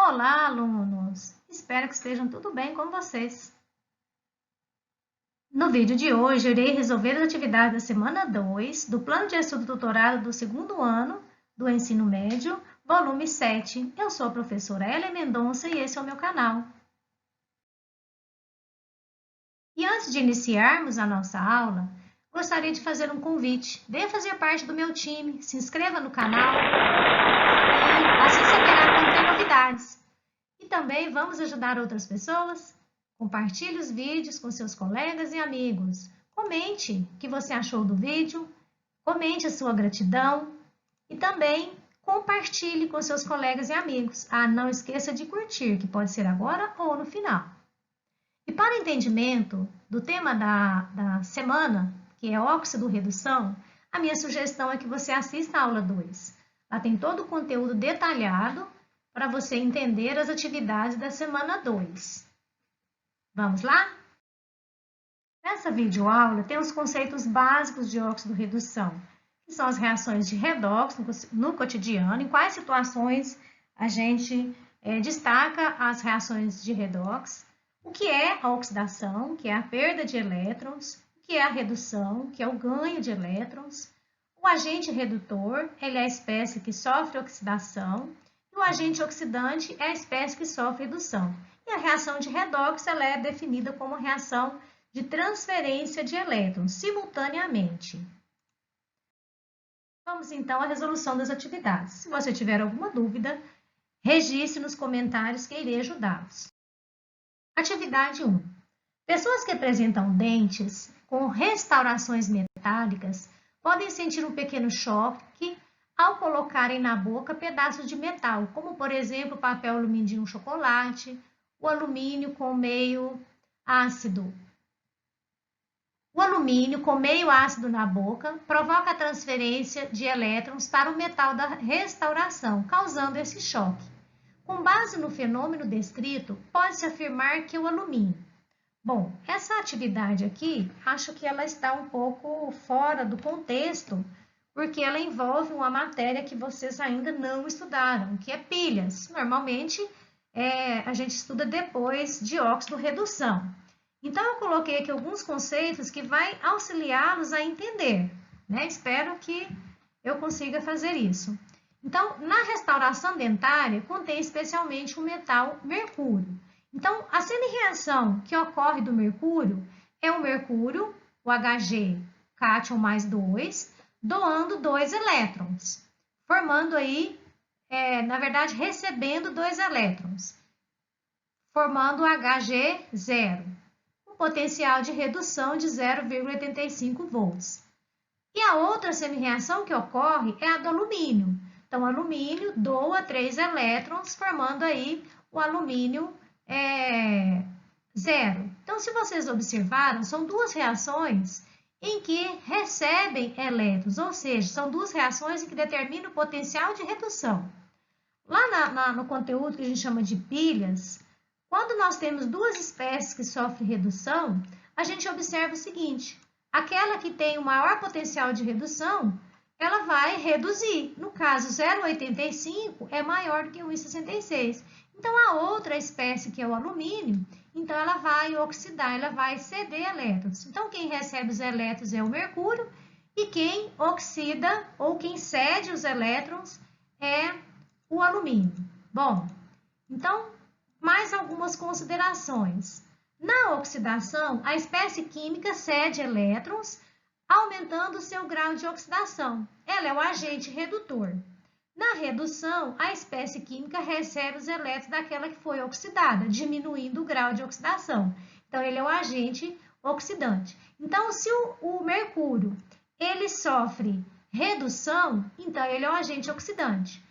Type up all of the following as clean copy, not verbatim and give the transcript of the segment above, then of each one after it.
Olá, alunos! Espero que estejam tudo bem com vocês. No vídeo de hoje, eu irei resolver as atividades da semana 2 do Plano de Estudo Tutorado do segundo ano do Ensino Médio, volume 7. Eu sou a professora Ellen Mendonça e esse é o meu canal. E antes de iniciarmos a nossa aula, gostaria de fazer um convite. Venha fazer parte do meu time, se inscreva no canal e assim saberá quando tem novidades. E também vamos ajudar outras pessoas? Compartilhe os vídeos com seus colegas e amigos. Comente o que você achou do vídeo, comente a sua gratidão e também compartilhe com seus colegas e amigos. Não esqueça de curtir, que pode ser agora ou no final. E para entendimento do tema da semana, que é óxido-redução, a minha sugestão é que você assista a aula 2. Lá tem todo o conteúdo detalhado para você entender as atividades da semana 2. Vamos lá? Nessa videoaula tem os conceitos básicos de óxido-redução, que são as reações de redox no cotidiano, em quais situações a gente destaca as reações de redox, o que é a oxidação, que é a perda de elétrons, o que é a redução, que é o ganho de elétrons, o agente redutor, ele é a espécie que sofre oxidação, e o agente oxidante é a espécie que sofre redução. E a reação de redox ela é definida como reação de transferência de elétrons simultaneamente. Vamos então à resolução das atividades. Se você tiver alguma dúvida, registre nos comentários que irei ajudá-los. Atividade 1. Pessoas que apresentam dentes com restaurações metálicas podem sentir um pequeno choque ao colocarem na boca pedaços de metal, como por exemplo o papel alumínio de um chocolate, o alumínio com meio ácido. O alumínio com meio ácido na boca provoca a transferência de elétrons para o metal da restauração, causando esse choque. Com base no fenômeno descrito, pode-se afirmar que o alumínio. Bom, essa atividade aqui, acho que ela está um pouco fora do contexto, porque ela envolve uma matéria que vocês ainda não estudaram, que é pilhas. Normalmente, a gente estuda depois de óxido-redução. Então, eu coloquei aqui alguns conceitos que vai auxiliá-los a entender, né? Espero que eu consiga fazer isso. Então, na restauração dentária, contém especialmente o metal mercúrio. Então, a semi-reação que ocorre do mercúrio é o mercúrio, o Hg, cátion mais 2, doando 2 elétrons, formando aí, na verdade, recebendo 2 elétrons, formando o Hg0, um potencial de redução de 0,85 volts. E a outra semi-reação que ocorre é a do alumínio. Então, o alumínio doa 3 elétrons, formando aí o alumínio 0. Então, se vocês observaram, são duas reações em que recebem elétrons, ou seja, são duas reações em que determinam o potencial de redução. Lá no conteúdo que a gente chama de pilhas, quando nós temos duas espécies que sofrem redução, a gente observa o seguinte: aquela que tem o maior potencial de redução, ela vai reduzir. No caso, 0,85 é maior do que 1,66. Então, a outra espécie, que é o alumínio, então ela vai oxidar, ela vai ceder elétrons. Então, quem recebe os elétrons é o mercúrio e quem oxida ou quem cede os elétrons é o alumínio. Bom, então, mais algumas considerações. Na oxidação, a espécie química cede elétrons, aumentando o seu grau de oxidação. Ela é o agente redutor. Na redução, a espécie química recebe os elétrons daquela que foi oxidada, diminuindo o grau de oxidação. Então, ele é o agente oxidante. Então, se o mercúrio ele sofre redução, então ele é o agente oxidante.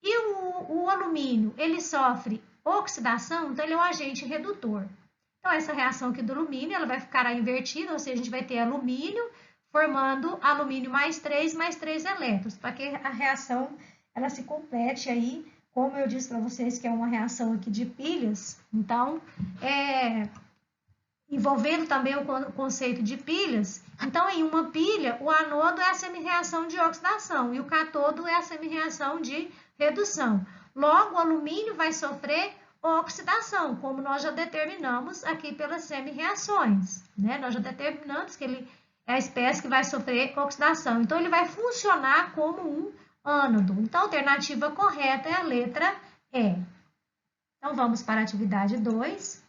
E o alumínio ele sofre oxidação, então ele é o agente redutor. Então, essa reação aqui do alumínio ela vai ficar invertida, ou seja, a gente vai ter alumínio formando alumínio mais 3 elétrons, para que a reação ela se complete aí, como eu disse para vocês que é uma reação aqui de pilhas, então, envolvendo também o conceito de pilhas, então em uma pilha, o anodo é a semi-reação de oxidação e o catodo é a semi-reação de redução. Logo, o alumínio vai sofrer oxidação, como nós já determinamos aqui pelas semi-reações, né? Nós já determinamos que ele é a espécie que vai sofrer oxidação. Então, ele vai funcionar como um ânodo. Então, a alternativa correta é a letra E. Então, vamos para a atividade 2.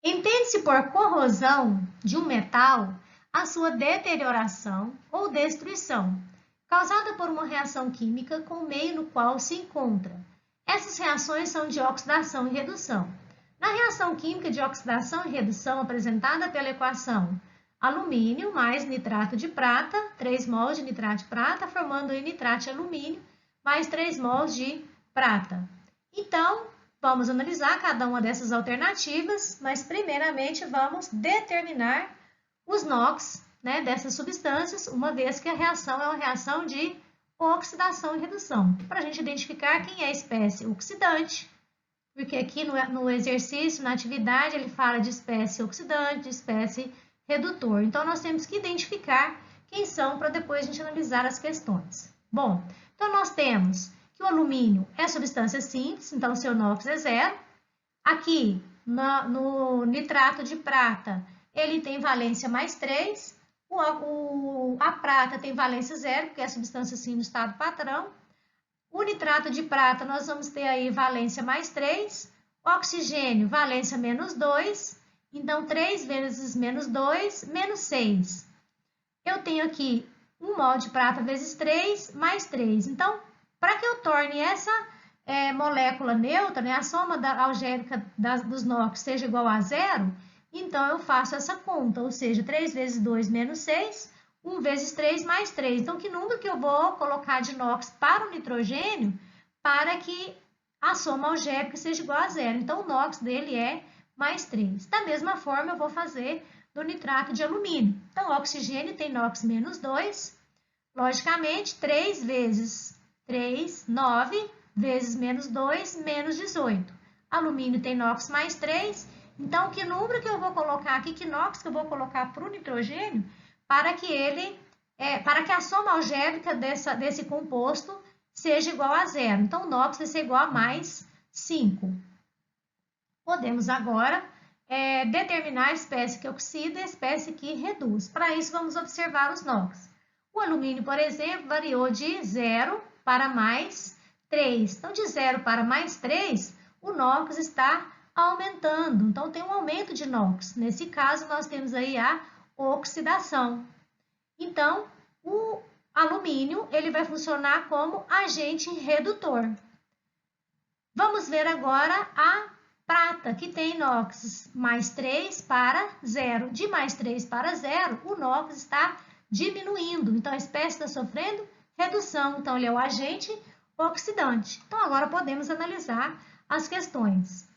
Entende-se por corrosão de um metal a sua deterioração ou destruição, causada por uma reação química com o meio no qual se encontra. Essas reações são de oxidação e redução. Na reação química de oxidação e redução apresentada pela equação alumínio mais nitrato de prata, 3 mols de nitrato de prata, formando aí nitrato de alumínio, mais 3 mols de prata. Então, vamos analisar cada uma dessas alternativas, mas primeiramente vamos determinar os NOx, né, dessas substâncias, uma vez que a reação é uma reação de oxidação e redução. Para a gente identificar quem é a espécie oxidante, porque aqui no exercício, na atividade, ele fala de espécie oxidante, de espécie redutor. Então, nós temos que identificar quem são para depois a gente analisar as questões. Bom, então nós temos que o alumínio é substância simples, então seu NOx é 0. Aqui, no nitrato de prata, ele tem valência mais 3. A prata tem valência 0, porque é a substância simples no estado padrão. O nitrato de prata, nós vamos ter aí valência mais 3. Oxigênio, valência menos 2. Então, 3 vezes menos 2, menos 6. Eu tenho aqui 1 mol de prata vezes 3, mais 3. Então, para que eu torne essa molécula neutra, né, a soma algébrica dos NOx seja igual a 0, então eu faço essa conta, ou seja, 3 vezes 2 menos 6, 1 vezes 3 mais 3. Então, que número que eu vou colocar de NOx para o nitrogênio para que a soma algébrica seja igual a 0? Então, o NOx dele é mais 3. Da mesma forma, eu vou fazer do nitrato de alumínio. Então, o oxigênio tem NOx menos 2. Logicamente, 3 vezes 3, 9, vezes menos 2, menos 18. Alumínio tem NOx mais 3. Então, que número que eu vou colocar aqui, que NOx que eu vou colocar para o nitrogênio, para que a soma algébrica desse composto seja igual a 0. Então, o NOx vai ser igual a mais 5. Podemos agora determinar a espécie que oxida e a espécie que reduz. Para isso, vamos observar os NOx. O alumínio, por exemplo, variou de 0 para mais 3. Então, de 0 para mais 3, o NOx está aumentando. Então, tem um aumento de NOx. Nesse caso, nós temos aí a oxidação. Então, o alumínio ele vai funcionar como agente redutor. Vamos ver agora a prata, que tem NOx mais 3 para 0. De mais 3 para 0, o NOx está diminuindo. Então, a espécie está sofrendo redução. Então, ele é o agente oxidante. Então, agora podemos analisar as questões.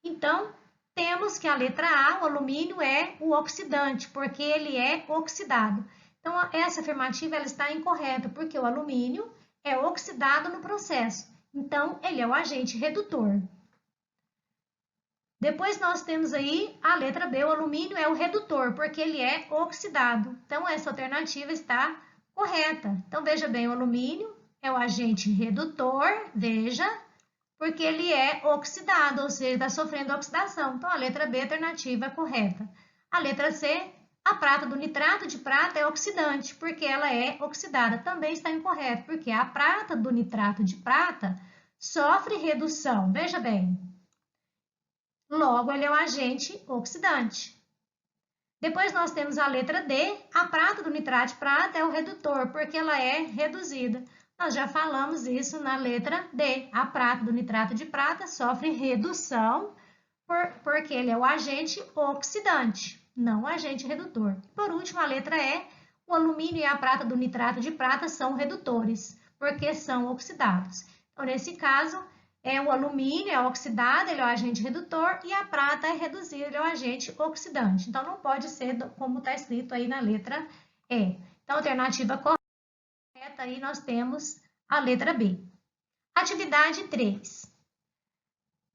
Então, temos que a letra A, o alumínio, é o oxidante, porque ele é oxidado. Então, essa afirmativa ela está incorreta, porque o alumínio é oxidado no processo. Então, ele é o agente redutor. Depois, nós temos aí a letra B, o alumínio é o redutor, porque ele é oxidado. Então, essa alternativa está correta. Então, veja bem, o alumínio é o agente redutor, veja, porque ele é oxidado, ou seja, está sofrendo oxidação. Então, a letra B, alternativa correta. A letra C, a prata do nitrato de prata é oxidante, porque ela é oxidada. Também está incorreto, porque a prata do nitrato de prata sofre redução. Veja bem. Logo, ele é um agente oxidante. Depois, nós temos a letra D. A prata do nitrato de prata é o redutor, porque ela é reduzida. Nós já falamos isso na letra D. A prata do nitrato de prata sofre redução porque ele é o agente oxidante, não o agente redutor. Por último, a letra E. O alumínio e a prata do nitrato de prata são redutores, porque são oxidados. Então, nesse caso, o alumínio é oxidado, ele é o agente redutor, e a prata é reduzida, ele é o agente oxidante. Então, não pode ser como está escrito aí na letra E. Então, a alternativa correta, aí nós temos a letra B. Atividade 3.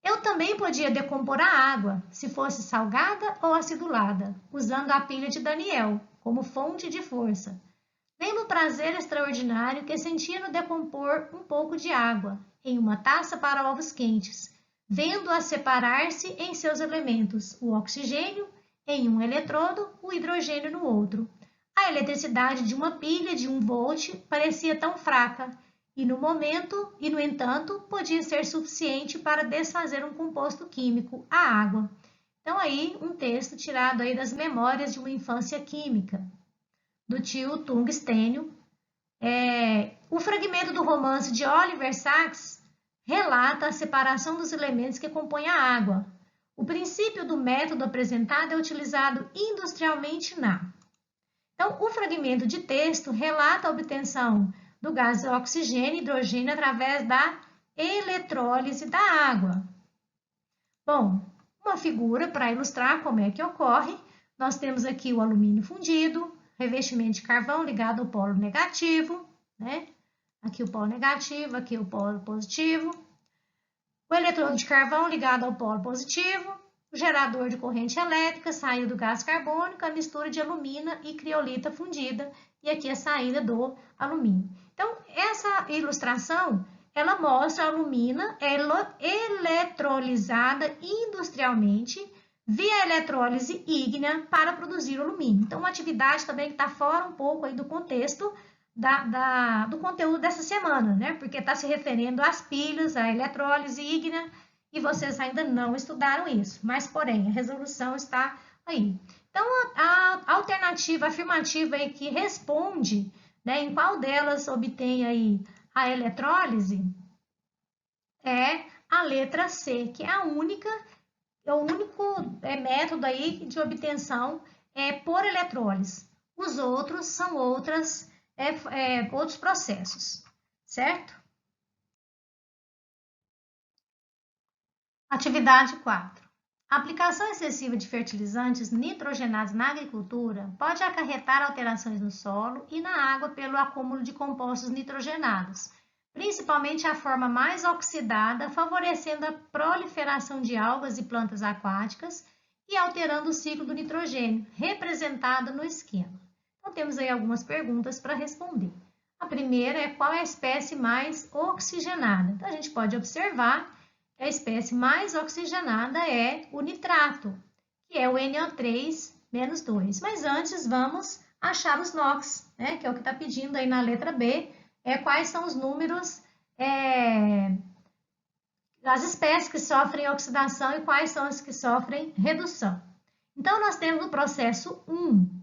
Eu também podia decompor a água, se fosse salgada ou acidulada, usando a pilha de Daniel como fonte de força. Lembro o prazer extraordinário que sentia no decompor um pouco de água em uma taça para ovos quentes, vendo-a separar-se em seus elementos, o oxigênio em um eletrodo, o hidrogênio no outro. A eletricidade de uma pilha de 1 volt parecia tão fraca, e no entanto, podia ser suficiente para desfazer um composto químico, a água. Então, aí, um texto tirado aí das memórias de uma infância química, do tio Tungstênio. O fragmento do romance de Oliver Sacks relata a separação dos elementos que compõem a água. O princípio do método apresentado é utilizado industrialmente na. Então, o fragmento de texto relata a obtenção do gás oxigênio e hidrogênio através da eletrólise da água. Bom, uma figura para ilustrar como é que ocorre. Nós temos aqui o alumínio fundido, revestimento de carvão ligado ao polo negativo, né? Aqui o polo negativo, aqui o polo positivo. O eletrodo de carvão ligado ao polo positivo. O gerador de corrente elétrica saiu do gás carbônico, a mistura de alumina e criolita fundida, e aqui a saída do alumínio. Então, essa ilustração, ela mostra a alumina eletrolizada industrialmente via eletrólise ígnea para produzir alumínio. Então, uma atividade também que está fora um pouco aí do contexto do conteúdo dessa semana, né? Porque está se referindo às pilhas, à eletrólise ígnea, e vocês ainda não estudaram isso, mas, porém, a resolução está aí. Então, a alternativa afirmativa aí que responde, né, em qual delas obtém aí a eletrólise, é a letra C, que é o único método aí de obtenção por eletrólise. Os outros são outros processos, certo? Atividade 4. A aplicação excessiva de fertilizantes nitrogenados na agricultura pode acarretar alterações no solo e na água pelo acúmulo de compostos nitrogenados, principalmente a forma mais oxidada, favorecendo a proliferação de algas e plantas aquáticas e alterando o ciclo do nitrogênio, representado no esquema. Então, temos aí algumas perguntas para responder. A primeira é qual é a espécie mais oxigenada? Então, a gente pode observar que a espécie mais oxigenada é o nitrato, que é o NO3-2. Mas antes, vamos achar os NOx, né? Que é o que está pedindo aí na letra B, quais são os números das espécies que sofrem oxidação e quais são as que sofrem redução. Então, nós temos no processo 1,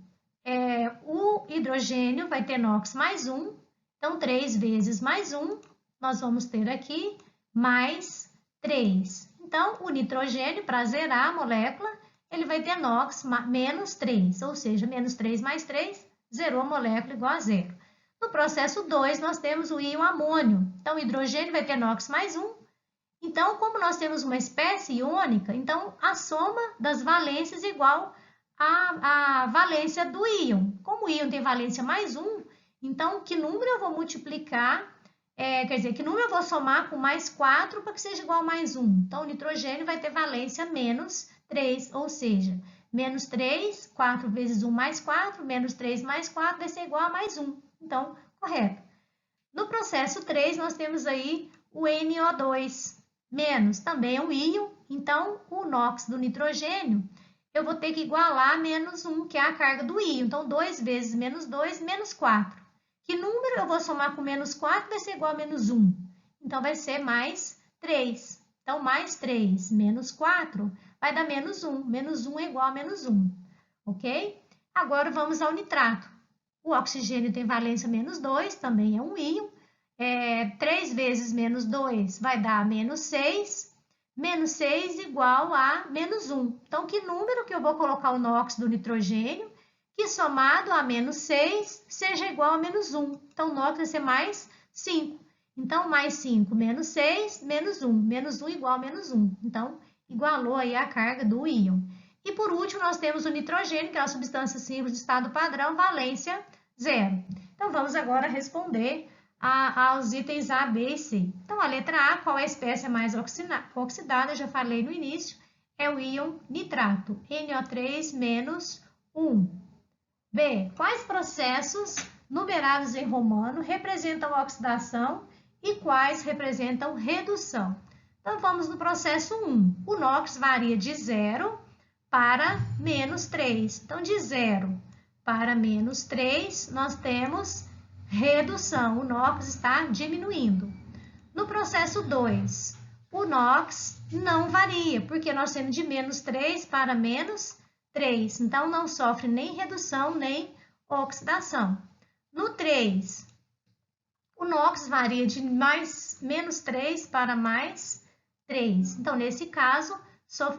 o hidrogênio vai ter NOx mais 1, então 3 vezes mais 1, nós vamos ter aqui mais 3. Então, o nitrogênio, para zerar a molécula, ele vai ter NOx menos 3, ou seja, menos 3 mais 3, zerou a molécula igual a zero. No processo 2, nós temos o íon amônio. Então, o hidrogênio vai ter NOx mais 1. Então, como nós temos uma espécie iônica, então a soma das valências é igual à valência do íon. Como o íon tem valência mais 1, então que número eu vou multiplicar, que número eu vou somar com mais 4 para que seja igual a mais 1? Então, o nitrogênio vai ter valência menos 3, ou seja, menos 3, 4 vezes 1 mais 4, menos 3 mais 4 vai ser igual a mais 1. Então, correto. No processo 3, nós temos aí o NO2 menos, também é um íon, então o NOx do nitrogênio, eu vou ter que igualar a menos 1, que é a carga do íon. Então, 2 vezes menos 2, menos 4. Que número eu vou somar com menos 4 vai ser igual a menos 1? Então, vai ser mais 3. Então, mais 3 menos 4 vai dar menos 1. Menos 1 é igual a menos 1, ok? Agora, vamos ao nitrato. O oxigênio tem valência menos 2, também é um íon. 3 vezes menos 2 vai dar menos 6. Menos 6 igual a menos 1. Então, que número que eu vou colocar o NOx do nitrogênio que somado a menos 6 seja igual a menos 1. Então, o NOx vai ser mais 5. Então, mais 5 menos 6, menos 1. Menos 1 igual a menos 1. Então, igualou aí a carga do íon. E, por último, nós temos o nitrogênio, que é a substância simples de estado padrão, valência 0. Então, vamos agora responder aos itens A, B e C. Então, a letra A, qual é a espécie mais oxidada? Eu já falei no início, é o íon nitrato, NO3 menos 1. B, quais processos numerados em romano representam oxidação e quais representam redução. Então, vamos no processo 1. O NOx varia de 0 para menos 3. Então, de 0 para menos 3, nós temos redução. O NOx está diminuindo. No processo 2, o NOx não varia, porque nós temos de menos 3 para menos 3. Então, não sofre nem redução, nem oxidação. No 3, o NOx varia de menos 3 para mais 3. Então, nesse caso,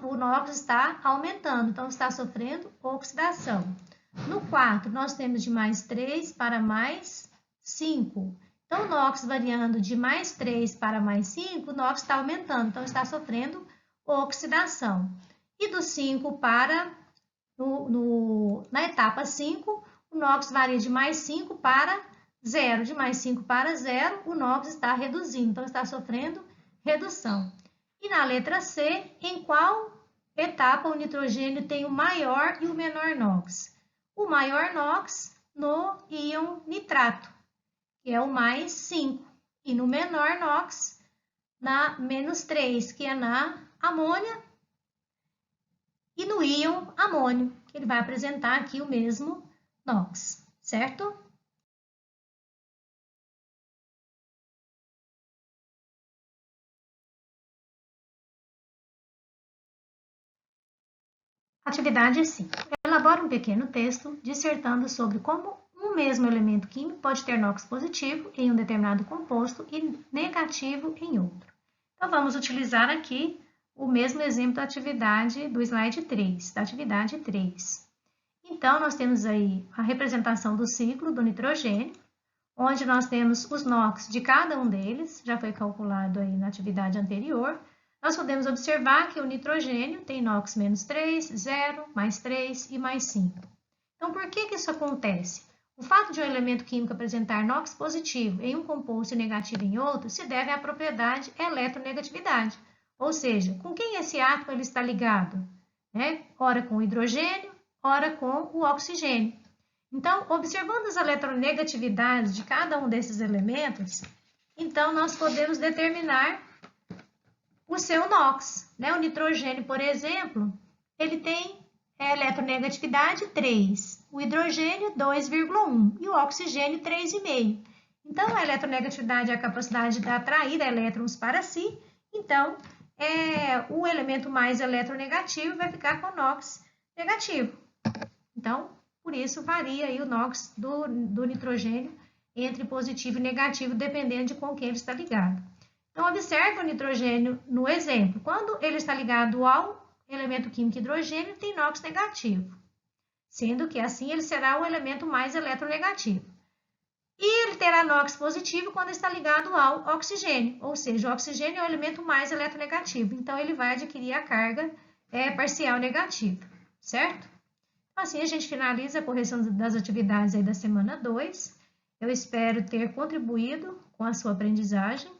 o NOx está aumentando, então está sofrendo oxidação. No 4, nós temos de mais 3 para mais 5. Então, o NOx variando de mais 3 para mais 5, o NOx está aumentando, então está sofrendo oxidação. E do 5 para, na etapa 5, o NOx varia de mais 5 para 0. De mais 5 para 0, o NOx está reduzindo, então está sofrendo redução. E na letra C, em qual etapa o nitrogênio tem o maior e o menor NOx? O maior NOx no íon nitrato, que é o mais 5. E no menor NOx, na menos 3, que é na amônia. E no íon amônio, que ele vai apresentar aqui o mesmo NOx, certo? Atividade 5. Elabora um pequeno texto dissertando sobre como um mesmo elemento químico pode ter NOx positivo em um determinado composto e negativo em outro. Então, vamos utilizar aqui o mesmo exemplo da atividade do slide 3, da atividade 3. Então, nós temos aí a representação do ciclo do nitrogênio, onde nós temos os NOx de cada um deles, já foi calculado aí na atividade anterior. Nós podemos observar que o nitrogênio tem NOx menos 3, 0, mais 3 e mais 5. Então, por que isso acontece? O fato de um elemento químico apresentar NOx positivo em um composto e negativo em outro se deve à propriedade eletronegatividade, ou seja, com quem esse átomo ele está ligado? Ora com o hidrogênio, ora com o oxigênio. Então, observando as eletronegatividades de cada um desses elementos, então nós podemos determinar o seu NOx. O nitrogênio, por exemplo, ele tem eletronegatividade 3, o hidrogênio 2,1 e o oxigênio 3,5. Então, a eletronegatividade é a capacidade de atrair elétrons para si. Então, o elemento mais eletronegativo vai ficar com NOx negativo. Então, por isso varia aí o NOx do nitrogênio entre positivo e negativo, dependendo de com quem ele está ligado. Então, observe o nitrogênio no exemplo. Quando ele está ligado ao elemento químico hidrogênio, tem NOx negativo, sendo que assim ele será o elemento mais eletronegativo. E ele terá NOx positivo quando está ligado ao oxigênio, ou seja, o oxigênio é o elemento mais eletronegativo, então ele vai adquirir a carga parcial negativa, certo? Assim, a gente finaliza a correção das atividades aí da semana 2. Eu espero ter contribuído com a sua aprendizagem.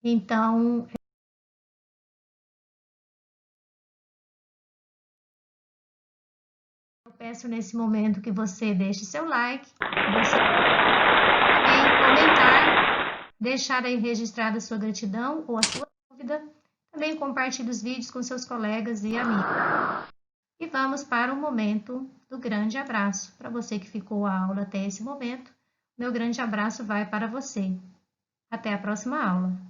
Então, eu peço nesse momento que você deixe seu like, você também comentar, deixar aí registrada a sua gratidão ou a sua dúvida. Também compartilhe os vídeos com seus colegas e amigos. E vamos para o momento do grande abraço. Para você que ficou a aula até esse momento, meu grande abraço vai para você. Até a próxima aula.